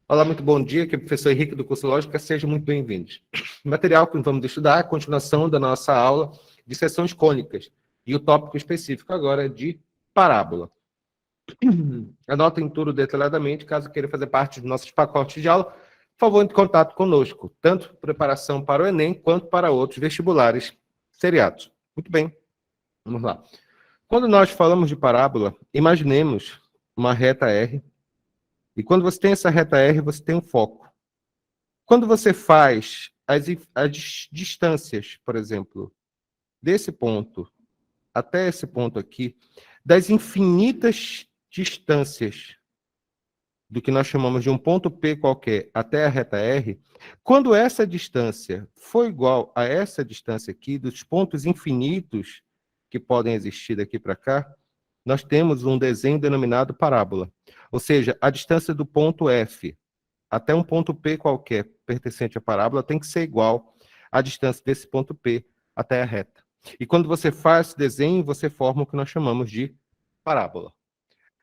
Olá, muito bom dia. Aqui é o professor Henrique do curso Lógica. Sejam muito bem-vindos. O material que vamos estudar é a continuação da nossa aula de seções cônicas. E o tópico específico agora é de parábola. Anotem tudo detalhadamente, caso queira fazer parte dos nossos pacotes de aula. Por favor, entre em contato conosco, tanto preparação para o Enem, quanto para outros vestibulares seriados. Muito bem, vamos lá. Quando nós falamos de parábola, imaginemos uma reta R, e quando você tem essa reta R, você tem um foco. Quando você faz as distâncias, por exemplo, desse ponto até esse ponto aqui, das infinitas distâncias do que nós chamamos de um ponto P qualquer até a reta R, quando essa distância for igual a essa distância aqui, dos pontos infinitos que podem existir daqui para cá, nós temos um desenho denominado parábola. Ou seja, a distância do ponto F até um ponto P qualquer pertencente à parábola tem que ser igual à distância desse ponto P até a reta. E quando você faz esse desenho, você forma o que nós chamamos de parábola.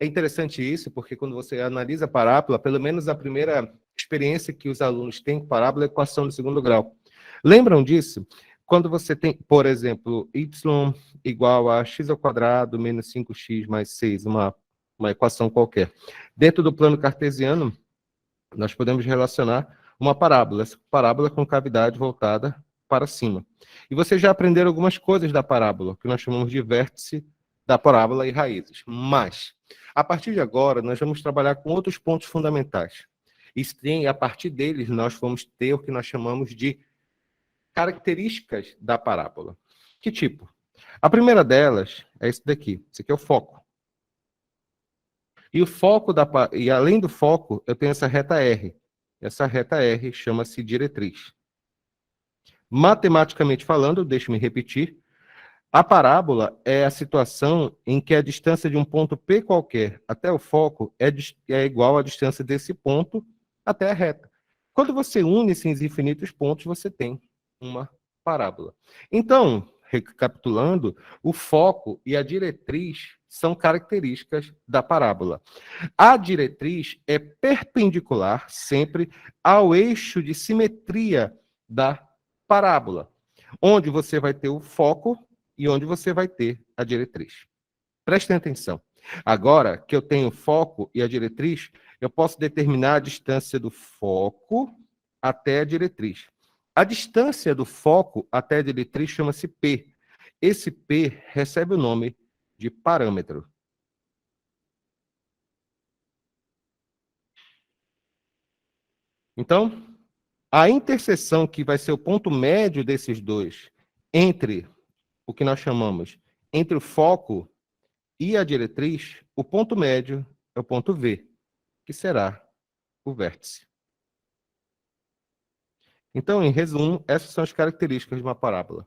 É interessante isso, porque quando você analisa a parábola, pelo menos a primeira experiência que os alunos têm com parábola é a equação do segundo grau. Lembram disso? Quando você tem, por exemplo, y igual a x ao quadrado menos 5x mais 6, uma equação qualquer. Dentro do plano cartesiano, nós podemos relacionar uma parábola, essa parábola com cavidade voltada para cima. E vocês já aprenderam algumas coisas da parábola, que nós chamamos de vértice da parábola e raízes. Mas, a partir de agora, nós vamos trabalhar com outros pontos fundamentais. E a partir deles, nós vamos ter o que nós chamamos de características da parábola. Que tipo? A primeira delas é esse daqui. Esse aqui é o foco. E além do foco, eu tenho essa reta R. Essa reta R chama-se diretriz. Matematicamente falando, deixe-me repetir, a parábola é a situação em que a distância de um ponto P qualquer até o foco é igual à distância desse ponto até a reta. Quando você une esses infinitos pontos, você tem uma parábola. Então, recapitulando, o foco e a diretriz são características da parábola. A diretriz é perpendicular sempre ao eixo de simetria da parábola, onde você vai ter o foco e onde você vai ter a diretriz. Prestem atenção. Agora que eu tenho o foco e a diretriz, eu posso determinar a distância do foco até a diretriz. A distância do foco até a diretriz chama-se P. Esse P recebe o nome de parâmetro. Então, a interseção que vai ser o ponto médio desses dois, entre o que nós chamamos, entre o foco e a diretriz, o ponto médio é o ponto V, que será o vértice. Então, em resumo, essas são as características de uma parábola.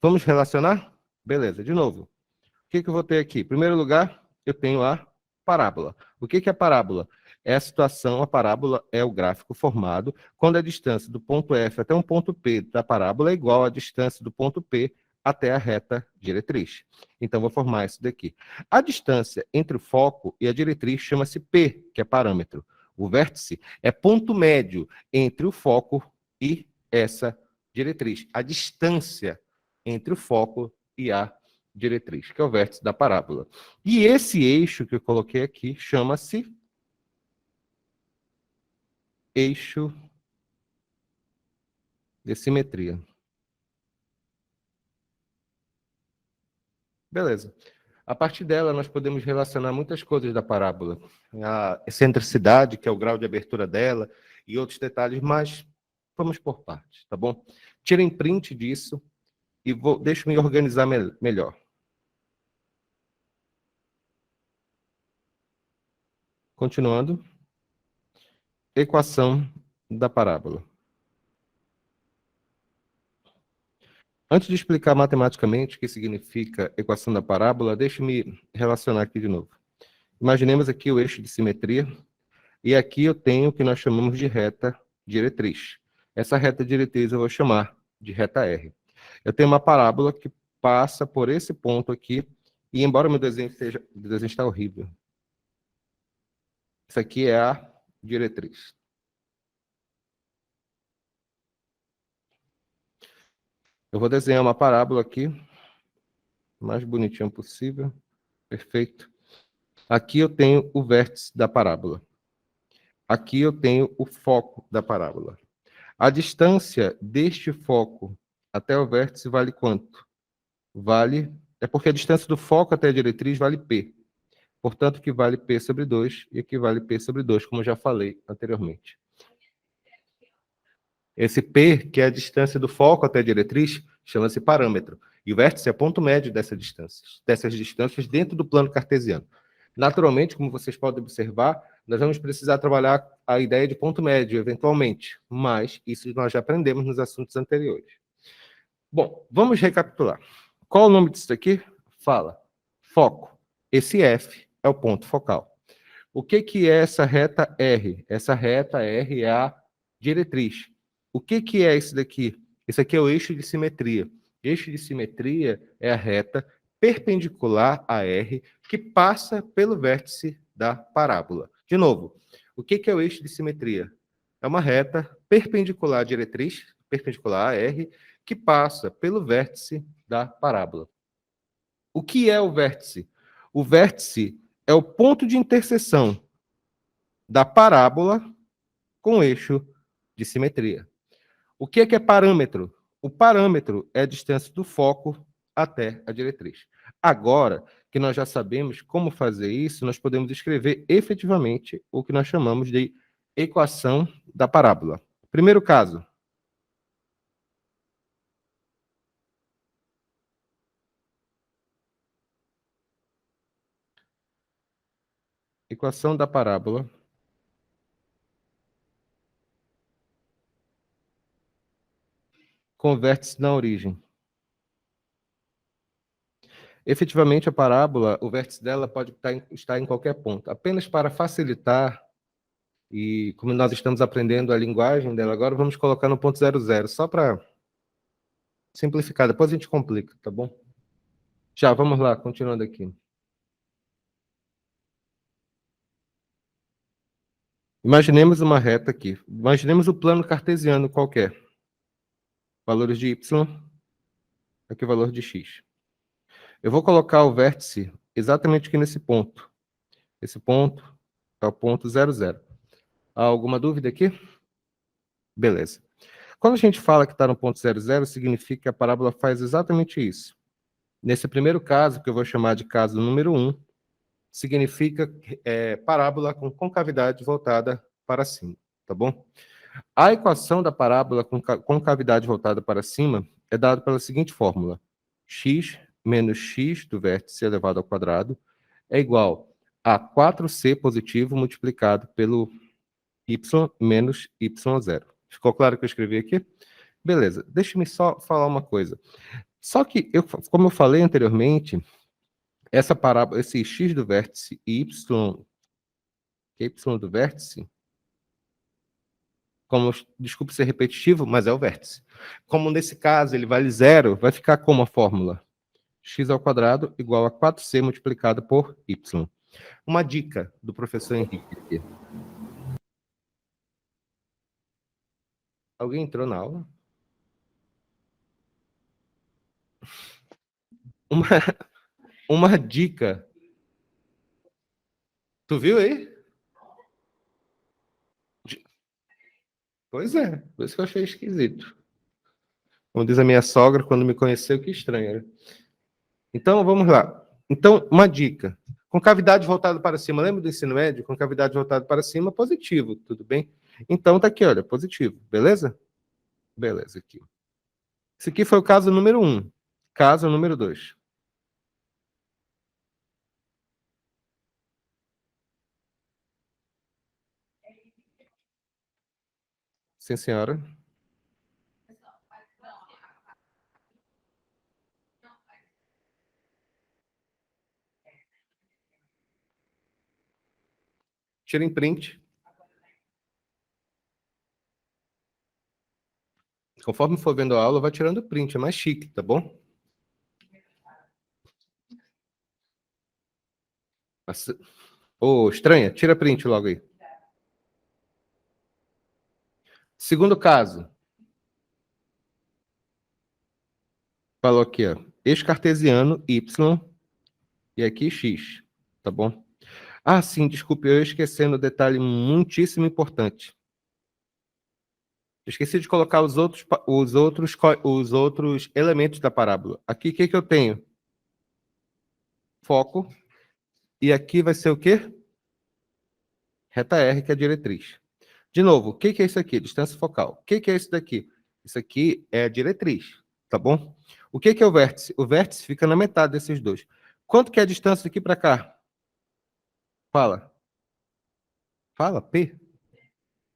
Vamos relacionar? Beleza, de novo. O que eu vou ter aqui? Em primeiro lugar, eu tenho a parábola. O que é a parábola? É a situação, a parábola é o gráfico formado quando a distância do ponto F até um ponto P da parábola é igual à distância do ponto P até a reta diretriz. Então, vou formar isso daqui. A distância entre o foco e a diretriz chama-se P, que é parâmetro. O vértice é ponto médio entre o foco e essa diretriz. A distância entre o foco e a diretriz, que é o vértice da parábola. E esse eixo que eu coloquei aqui chama-se eixo de simetria. Beleza. A partir dela, nós podemos relacionar muitas coisas da parábola. A excentricidade, que é o grau de abertura dela, e outros detalhes, mas vamos por partes, tá bom? Tirem print disso e deixa-me organizar melhor. Continuando. Equação da parábola. Antes de explicar matematicamente o que significa equação da parábola, deixe-me relacionar aqui de novo. Imaginemos aqui o eixo de simetria, e aqui eu tenho o que nós chamamos de reta diretriz. Essa reta diretriz eu vou chamar de reta R. Eu tenho uma parábola que passa por esse ponto aqui, e embora meu desenho está horrível, isso aqui é a diretriz. Eu vou desenhar uma parábola aqui, o mais bonitinho possível. Perfeito. Aqui eu tenho o vértice da parábola. Aqui eu tenho o foco da parábola. A distância deste foco até o vértice vale quanto? É porque a distância do foco até a diretriz vale P. Portanto, que vale P sobre 2 e aqui vale P sobre 2, como eu já falei anteriormente. Esse P, que é a distância do foco até a diretriz, chama-se parâmetro. E o vértice é ponto médio dessas distâncias dentro do plano cartesiano. Naturalmente, como vocês podem observar, nós vamos precisar trabalhar a ideia de ponto médio, eventualmente, mas isso nós já aprendemos nos assuntos anteriores. Bom, vamos recapitular. Qual o nome disso aqui? Fala. Foco. Esse F é o ponto focal. O que é essa reta R? Essa reta R é a diretriz. O que é isso daqui? Esse aqui é o eixo de simetria. Eixo de simetria é a reta perpendicular a R que passa pelo vértice da parábola. De novo, o que é o eixo de simetria? É uma reta perpendicular à diretriz, perpendicular a R, que passa pelo vértice da parábola. O que é o vértice? O vértice é o ponto de interseção da parábola com o eixo de simetria. O que é parâmetro? O parâmetro é a distância do foco até a diretriz. Agora que nós já sabemos como fazer isso, nós podemos escrever efetivamente o que nós chamamos de equação da parábola. Primeiro caso. Equação da parábola com vértice na origem. Efetivamente, a parábola, o vértice dela pode estar em qualquer ponto. Apenas para facilitar, e como nós estamos aprendendo a linguagem dela agora, vamos colocar no ponto 00, só para simplificar. Depois a gente complica, tá bom? Já, vamos lá, continuando aqui. Imaginemos uma reta aqui. Imaginemos o plano cartesiano qualquer. Valores de y, aqui o valor de x. Eu vou colocar o vértice exatamente aqui nesse ponto. Esse ponto é o ponto 00. Há alguma dúvida aqui? Beleza. Quando a gente fala que está no ponto 00, significa que a parábola faz exatamente isso. Nesse primeiro caso, que eu vou chamar de caso número 1, significa parábola com concavidade voltada para cima, tá bom? A equação da parábola com concavidade voltada para cima é dada pela seguinte fórmula: x menos x do vértice elevado ao quadrado é igual a 4c positivo multiplicado pelo y menos y0. Ficou claro o que eu escrevi aqui? Beleza. Deixa-me só falar uma coisa. Só que, como eu falei anteriormente, essa parábola, esse x do vértice e y do vértice, desculpe ser repetitivo, mas é o vértice. Como nesse caso ele vale 0, vai ficar como a fórmula? X ao quadrado igual a 4c multiplicado por y. Uma dica do professor Henrique aqui. Alguém entrou na aula? Uma dica. Tu viu aí? Pois é, por isso que eu achei esquisito. Como diz a minha sogra, quando me conheceu, que estranho era. Então, vamos lá. Então, uma dica. Concavidade voltada para cima. Lembra do ensino médio? Concavidade voltada para cima, positivo, tudo bem? Então, tá aqui, olha, positivo, beleza? Beleza, aqui. Esse aqui foi o caso número 1. Caso número 2. Sim, senhora. Tirem print. Conforme for vendo a aula, vai tirando print. É mais chique, tá bom? Ô, estranha, tira print logo aí. Segundo caso. Falou aqui, ó, eixo cartesiano, y, e aqui x, tá bom? Ah, sim, desculpe, eu esquecendo um detalhe muitíssimo importante. Eu esqueci de colocar os outros elementos da parábola. Aqui, o que que eu tenho? Foco. E aqui vai ser o quê? Reta R, que é a diretriz. De novo, o que que é isso aqui? Distância focal. O que que é isso daqui? Isso aqui é a diretriz, tá bom? O que que é o vértice? O vértice fica na metade desses dois. Quanto que é a distância daqui para cá? Fala. Fala, P,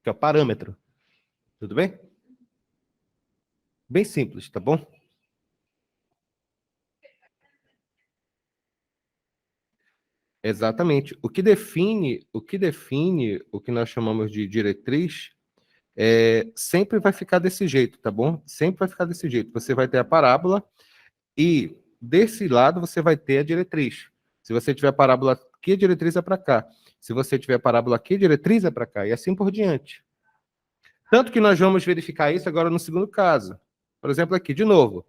que é o parâmetro. Tudo bem? Bem simples, tá bom? Exatamente. O que nós chamamos de diretriz sempre vai ficar desse jeito, tá bom? Sempre vai ficar desse jeito. Você vai ter a parábola e desse lado você vai ter a diretriz. Se você tiver a parábola aqui, a diretriz é para cá. Se você tiver a parábola aqui, a diretriz é para cá. E assim por diante. Tanto que nós vamos verificar isso agora no segundo caso. Por exemplo, aqui, de novo.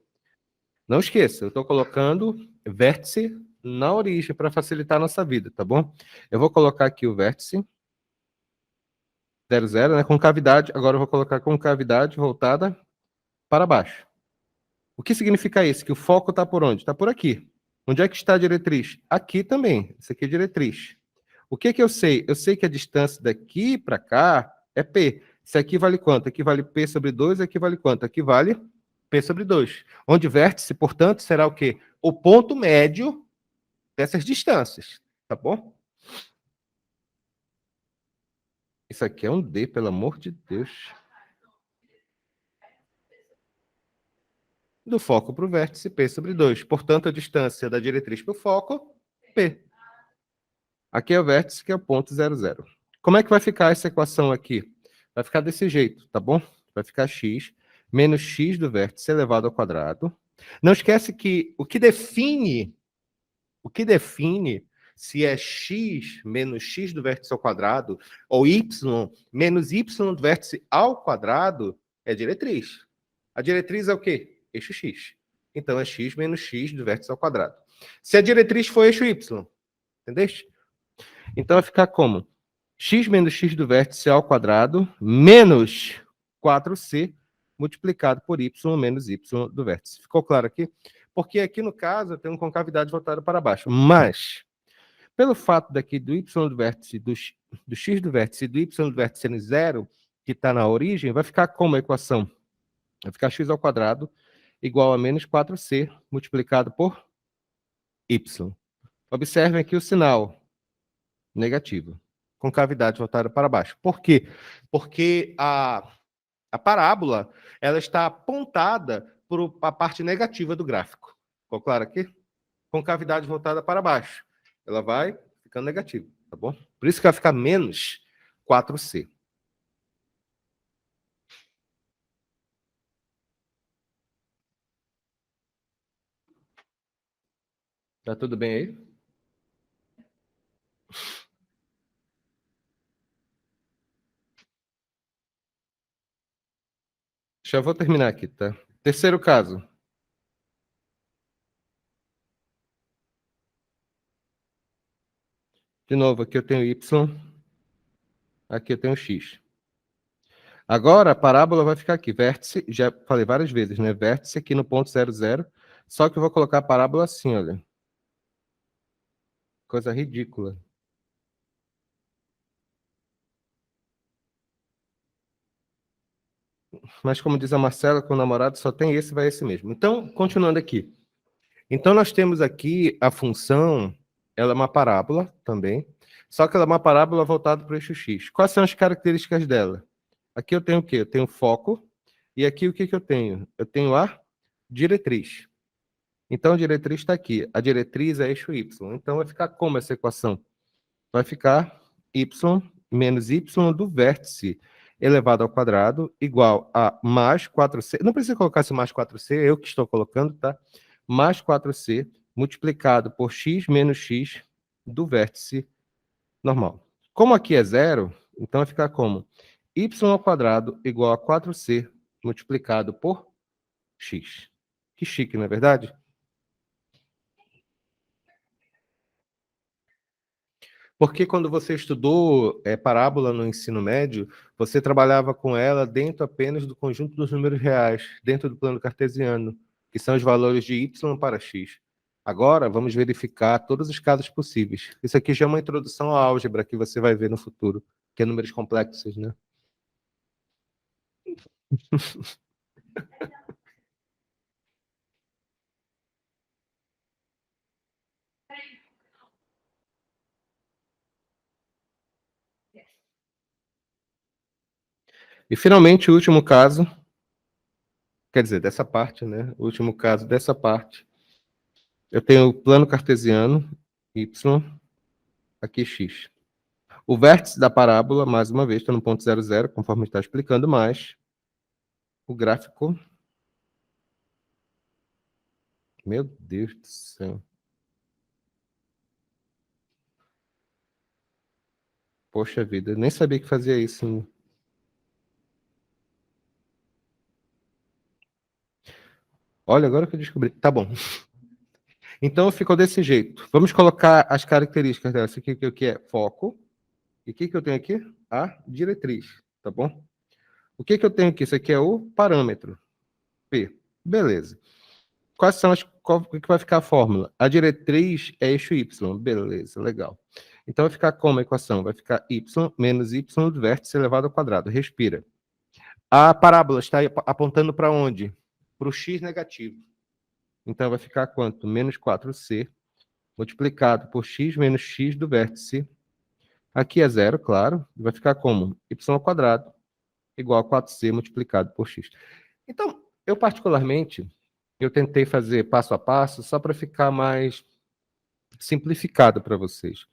Não esqueça, eu estou colocando vértice na origem para facilitar a nossa vida, tá bom? Eu vou colocar aqui o vértice 0, 0, né, com cavidade. Agora eu vou colocar com cavidade voltada para baixo. O que significa isso? Que o foco está por onde? Está por aqui. Onde é que está a diretriz? Aqui também. Isso aqui é diretriz. O que que eu sei? Eu sei que a distância daqui para cá é P. Isso aqui vale quanto? Aqui vale P sobre 2, aqui vale quanto? Aqui vale P sobre 2. Onde o vértice, portanto, será o quê? O ponto médio dessas distâncias, tá bom? Isso aqui é um D, pelo amor de Deus. Do foco para o vértice, P sobre 2. Portanto, a distância da diretriz para o foco, P. Aqui é o vértice, que é o ponto 0, 0. Como é que vai ficar essa equação aqui? Vai ficar desse jeito, tá bom? Vai ficar x menos x do vértice elevado ao quadrado. Não esquece que o que define se é x menos x do vértice ao quadrado ou y menos y do vértice ao quadrado é a diretriz. A diretriz é o quê? Eixo x. Então é x menos x do vértice ao quadrado. Se a diretriz for eixo y, entendeste? Então vai ficar como? X menos x do vértice ao quadrado menos 4c multiplicado por y menos y do vértice. Ficou claro aqui? Porque aqui, no caso, eu tenho uma concavidade voltada para baixo. Mas, pelo fato daqui do y do vértice, do x do vértice e do y do vértice sendo zero, que está na origem, vai ficar como a equação? Vai ficar x ao quadrado igual a menos 4c multiplicado por y. Observem aqui o sinal negativo, com cavidade voltada para baixo. Por quê? Porque a parábola ela está apontada para a parte negativa do gráfico. Ficou claro aqui? Com cavidade voltada para baixo. Ela vai ficando negativa, tá bom? Por isso que vai ficar menos 4c. Tá tudo bem aí? Já vou terminar aqui, tá? Terceiro caso. De novo, aqui eu tenho y, aqui eu tenho x. Agora, a parábola vai ficar aqui, vértice, já falei várias vezes, né? Vértice aqui no ponto 0, 0, só que eu vou colocar a parábola assim, olha. Coisa ridícula. Mas como diz a Marcela, com o namorado só tem esse, vai esse mesmo. Então, continuando aqui. Então, nós temos aqui a função, ela é uma parábola também, só que ela é uma parábola voltada para o eixo x. Quais são as características dela? Aqui eu tenho o quê? Eu tenho foco, e aqui o que que eu tenho? Eu tenho a diretriz. Então, a diretriz está aqui. A diretriz é eixo y. Então, vai ficar como essa equação? Vai ficar y menos y do vértice elevado ao quadrado igual a mais 4c. Não precisa colocar esse mais 4c, eu que estou colocando, tá? Mais 4c multiplicado por x menos x do vértice normal. Como aqui é zero, então vai ficar como y ao quadrado igual a 4c multiplicado por x. Que chique, não é verdade? Porque quando você estudou parábola no ensino médio, você trabalhava com ela dentro apenas do conjunto dos números reais, dentro do plano cartesiano, que são os valores de y para x. Agora, vamos verificar todos os casos possíveis. Isso aqui já é uma introdução à álgebra que você vai ver no futuro, que é números complexos, né? E, finalmente, o último caso, quer dizer, dessa parte, né? O último caso dessa parte, eu tenho o plano cartesiano, y, aqui x. O vértice da parábola, mais uma vez, está no ponto 00, conforme está explicando, mas o gráfico... Meu Deus do céu. Poxa vida, eu nem sabia que fazia isso. Olha, agora que eu descobri. Tá bom. Então ficou desse jeito. Vamos colocar as características dela. Isso aqui o que é foco. E o que eu tenho aqui? A diretriz, tá bom? O que eu tenho aqui? Isso aqui é o parâmetro. P. Beleza. Quais são o que vai ficar a fórmula? A diretriz é eixo Y. Beleza, legal. Então vai ficar como a equação? Vai ficar y menos y do vértice elevado ao quadrado. Respira. A parábola está apontando para onde? Para o x negativo. Então vai ficar quanto? Menos 4c multiplicado por x menos x do vértice. Aqui é zero, claro. Vai ficar como? Y ao quadrado igual a 4c multiplicado por x. Então, eu particularmente, eu tentei fazer passo a passo só para ficar mais simplificado para vocês.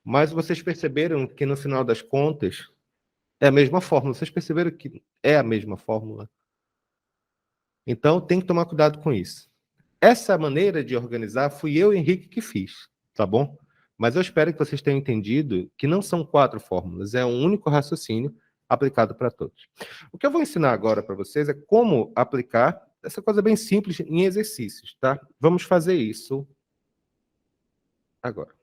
Mas vocês perceberam que, no final das contas, é a mesma fórmula. Vocês perceberam que é a mesma fórmula? Então, tem que tomar cuidado com isso. Essa maneira de organizar fui eu, Henrique, que fiz, tá bom? Mas eu espero que vocês tenham entendido que não são 4 fórmulas, é um único raciocínio aplicado para todos. O que eu vou ensinar agora para vocês é como aplicar essa coisa bem simples em exercícios, tá? Vamos fazer isso agora.